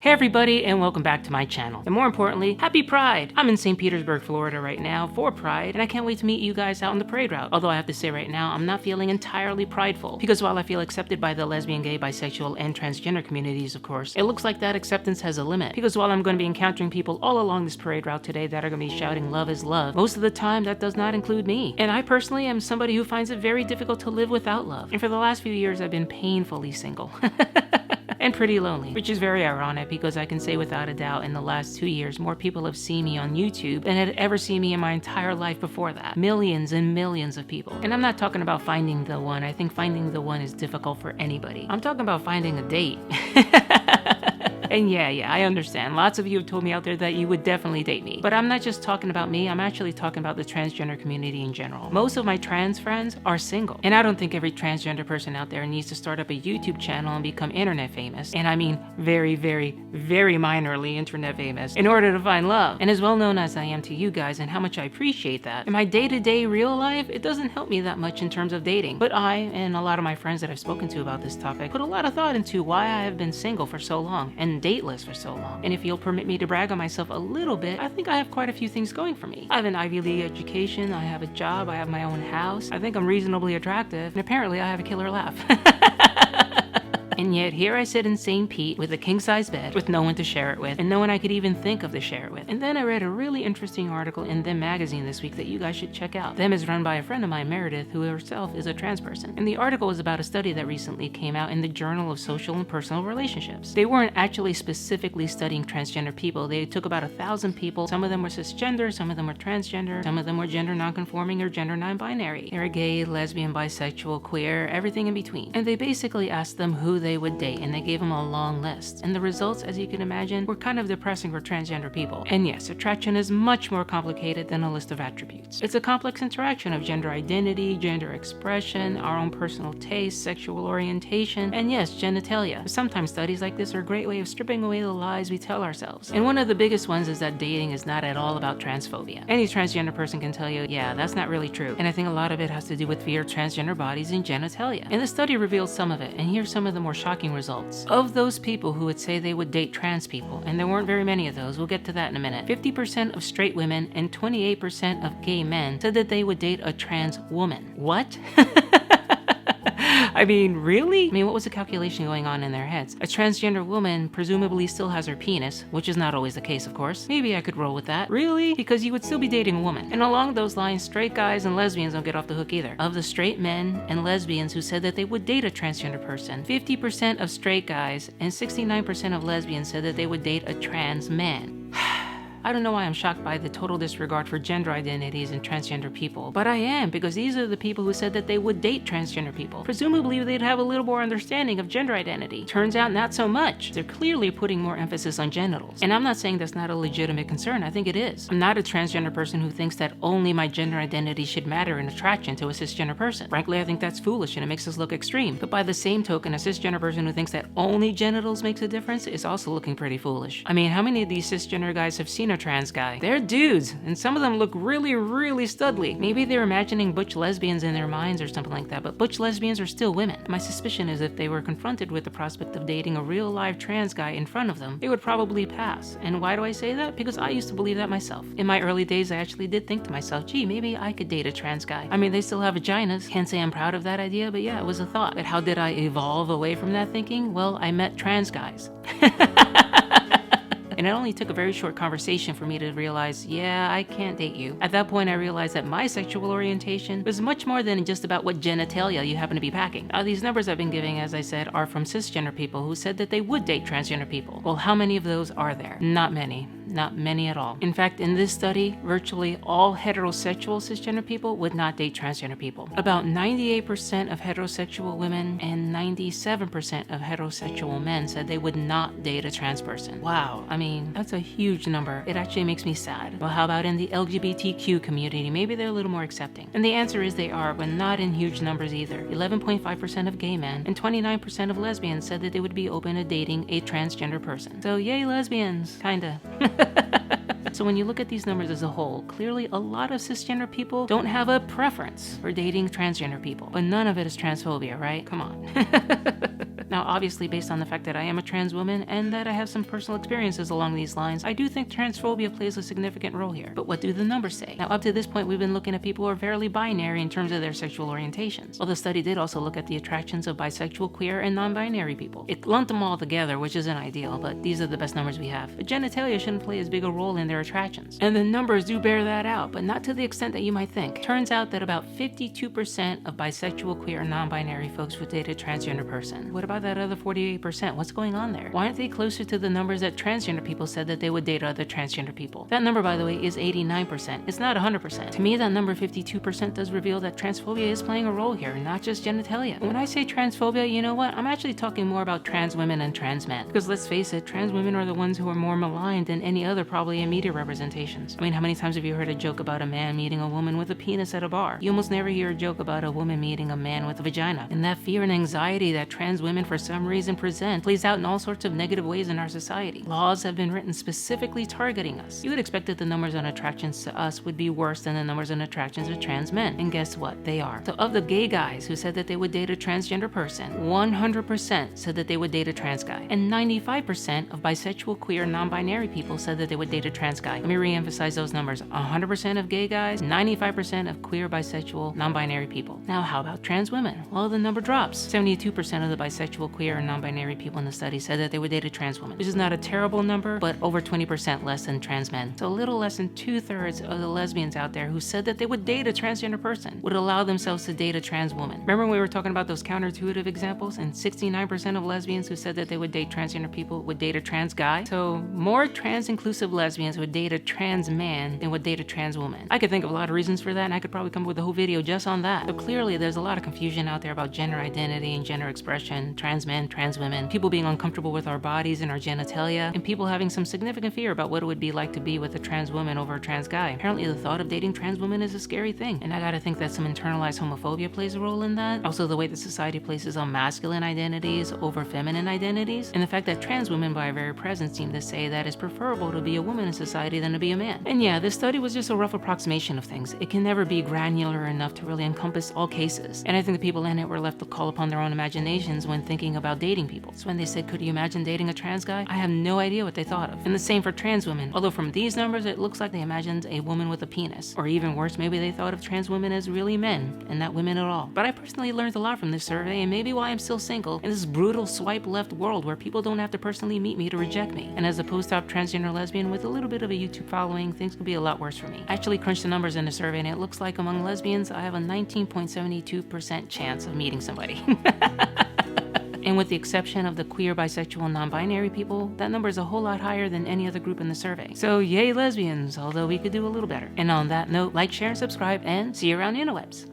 Hey everybody, and welcome back to my channel. And more importantly, happy Pride! I'm in St. Petersburg, Florida right now for Pride, and I can't wait to meet you guys out on the parade route. Although I have to say right now, I'm not feeling entirely prideful, because while I feel accepted by the lesbian, gay, bisexual, and transgender communities, of course, it looks like that acceptance has a limit. Because while I'm going to be encountering people all along this parade route today that are going to be shouting love is love, most of the time that does not include me. And I personally am somebody who finds it very difficult to live without love. And for the last few years, I've been painfully single. And pretty lonely, which is very ironic because I can say without a doubt in the last 2 years more people have seen me on YouTube than had ever seen me in my entire life before that. Millions and millions of people. And I'm not talking about finding the one. I think finding the one is difficult for anybody. I'm talking about finding a date. And yeah, I understand. Lots of you have told me out there that you would definitely date me. But I'm not just talking about me, I'm actually talking about the transgender community in general. Most of my trans friends are single. And I don't think every transgender person out there needs to start up a YouTube channel and become internet famous. And I mean very, very, very minorly internet famous in order to find love. And as well known as I am to you guys and how much I appreciate that, in my day-to-day real life, it doesn't help me that much in terms of dating. But I, and a lot of my friends that I've spoken to about this topic, put a lot of thought into why I have been single for so long and dateless for so long. And if you'll permit me to brag on myself a little bit, I think I have quite a few things going for me. I have an Ivy League education, I have a job, I have my own house, I think I'm reasonably attractive, and apparently I have a killer laugh. And yet here I sit in St. Pete with a king-size bed with no one to share it with and no one I could even think of to share it with. And then I read a really interesting article in Them magazine this week that you guys should check out. Them is run by a friend of mine, Meredith, who herself is a trans person. And the article was about a study that recently came out in the Journal of Social and Personal Relationships. They weren't actually specifically studying transgender people. They took about 1,000 people. Some of them were cisgender, some of them were transgender, some of them were gender non-conforming or gender non-binary. They were gay, lesbian, bisexual, queer, everything in between. And they basically asked them who they would date, and they gave them a long list. And the results, as you can imagine, were kind of depressing for transgender people. And yes, attraction is much more complicated than a list of attributes. It's a complex interaction of gender identity, gender expression, our own personal taste, sexual orientation, and yes, genitalia. Sometimes studies like this are a great way of stripping away the lies we tell ourselves. And one of the biggest ones is that dating is not at all about transphobia. Any transgender person can tell you, yeah, that's not really true. And I think a lot of it has to do with fear of transgender bodies and genitalia. And the study revealed some of it, and here's some of the more shocking results. Of those people who would say they would date trans people, and there weren't very many of those, we'll get to that in a minute, 50% of straight women and 28% of gay men said that they would date a trans woman. What? I mean, really? I mean, what was the calculation going on in their heads? A transgender woman presumably still has her penis, which is not always the case, of course. Maybe I could roll with that. Really? Because you would still be dating a woman. And along those lines, straight guys and lesbians don't get off the hook either. Of the straight men and lesbians who said that they would date a transgender person, 50% of straight guys and 69% of lesbians said that they would date a trans man. I don't know why I'm shocked by the total disregard for gender identities and transgender people, but I am, because these are the people who said that they would date transgender people. Presumably they'd have a little more understanding of gender identity. Turns out not so much. They're clearly putting more emphasis on genitals. And I'm not saying that's not a legitimate concern, I think it is. I'm not a transgender person who thinks that only my gender identity should matter in attraction to a cisgender person. Frankly, I think that's foolish and it makes us look extreme. But by the same token, a cisgender person who thinks that only genitals makes a difference is also looking pretty foolish. I mean, how many of these cisgender guys have seen a trans guy? They're dudes, and some of them look really, really studly. Maybe they're imagining Butch Lesbians in their minds or something like that, but Butch Lesbians are still women. My suspicion is if they were confronted with the prospect of dating a real live trans guy in front of them, they would probably pass. And why do I say that? Because I used to believe that myself. In my early days, I actually did think to myself, gee, maybe I could date a trans guy. I mean, they still have vaginas. Can't say I'm proud of that idea, but yeah, it was a thought. But how did I evolve away from that thinking? Well, I met trans guys. And it only took a very short conversation for me to realize, yeah, I can't date you. At that point, I realized that my sexual orientation was much more than just about what genitalia you happen to be packing. Now, these numbers I've been giving, as I said, are from cisgender people who said that they would date transgender people. Well, how many of those are there? Not many. Not many at all. In fact, in this study, virtually all heterosexual cisgender people would not date transgender people. About 98% of heterosexual women and 97% of heterosexual men said they would not date a trans person. Wow, I mean, that's a huge number. It actually makes me sad. Well, how about in the LGBTQ community? Maybe they're a little more accepting. And the answer is they are, but not in huge numbers either. 11.5% of gay men and 29% of lesbians said that they would be open to dating a transgender person. So yay lesbians, kinda. So when you look at these numbers as a whole, clearly a lot of cisgender people don't have a preference for dating transgender people. But none of it is transphobia, right? Come on. it. Now, obviously, based on the fact that I am a trans woman and that I have some personal experiences along these lines, I do think transphobia plays a significant role here. But what do the numbers say? Now, up to this point, we've been looking at people who are fairly binary in terms of their sexual orientations. Well, the study did also look at the attractions of bisexual, queer, and non-binary people. It lumped them all together, which isn't ideal, but these are the best numbers we have. But genitalia shouldn't play as big a role in their attractions. And the numbers do bear that out, but not to the extent that you might think. Turns out that about 52% of bisexual, queer, and non-binary folks would date a transgender person. What about that other 48%? What's going on there? Why aren't they closer to the numbers that transgender people said that they would date other transgender people? That number, by the way, is 89%. It's not 100%. To me, that number 52% does reveal that transphobia is playing a role here, not just genitalia. When I say transphobia, you know what? I'm actually talking more about trans women and trans men. Because let's face it, trans women are the ones who are more maligned than any other probably in media representations. I mean, how many times have you heard a joke about a man meeting a woman with a penis at a bar? You almost never hear a joke about a woman meeting a man with a vagina. And that fear and anxiety that trans women for some reason present plays out in all sorts of negative ways in our society. Laws have been written specifically targeting us. You would expect that the numbers on attractions to us would be worse than the numbers on attractions to trans men. And guess what? They are. So of the gay guys who said that they would date a transgender person, 100% said that they would date a trans guy. And 95% of bisexual, queer, non-binary people said that they would date a trans guy. Let me re-emphasize those numbers. 100% of gay guys, 95% of queer, bisexual, non-binary people. Now, how about trans women? Well, the number drops. 72% of the bisexual, queer, and non-binary people in the study said that they would date a trans woman, which is not a terrible number, but over 20% less than trans men. So a little less than 2/3 of the lesbians out there who said that they would date a transgender person would allow themselves to date a trans woman. Remember when we were talking about those counterintuitive examples, and 69% of lesbians who said that they would date transgender people would date a trans guy? So more trans-inclusive lesbians would date a trans man than would date a trans woman. I could think of a lot of reasons for that, and I could probably come up with a whole video just on that. So clearly there's a lot of confusion out there about gender identity and gender expression, trans men, trans women, people being uncomfortable with our bodies and our genitalia, and people having some significant fear about what it would be like to be with a trans woman over a trans guy. Apparently the thought of dating trans women is a scary thing, and I gotta think that some internalized homophobia plays a role in that. Also the way that society places on masculine identities over feminine identities, and the fact that trans women by our very presence seem to say that it's preferable to be a woman in society than to be a man. And yeah, this study was just a rough approximation of things. It can never be granular enough to really encompass all cases, and I think the people in it were left to call upon their own imaginations when thinking about dating people. So when they said, could you imagine dating a trans guy? I have no idea what they thought of. And the same for trans women, although from these numbers it looks like they imagined a woman with a penis. Or even worse, maybe they thought of trans women as really men and not women at all. But I personally learned a lot from this survey, and maybe why I'm still single in this brutal swipe left world where people don't have to personally meet me to reject me. And as a post-op transgender lesbian with a little bit of a YouTube following, things could be a lot worse for me. I actually crunched the numbers in the survey, and it looks like among lesbians I have a 19.72% chance of meeting somebody. And with the exception of the queer, bisexual, non-binary people, that number is a whole lot higher than any other group in the survey. So yay lesbians, although we could do a little better. And on that note, like, share, and subscribe, and see you around the interwebs.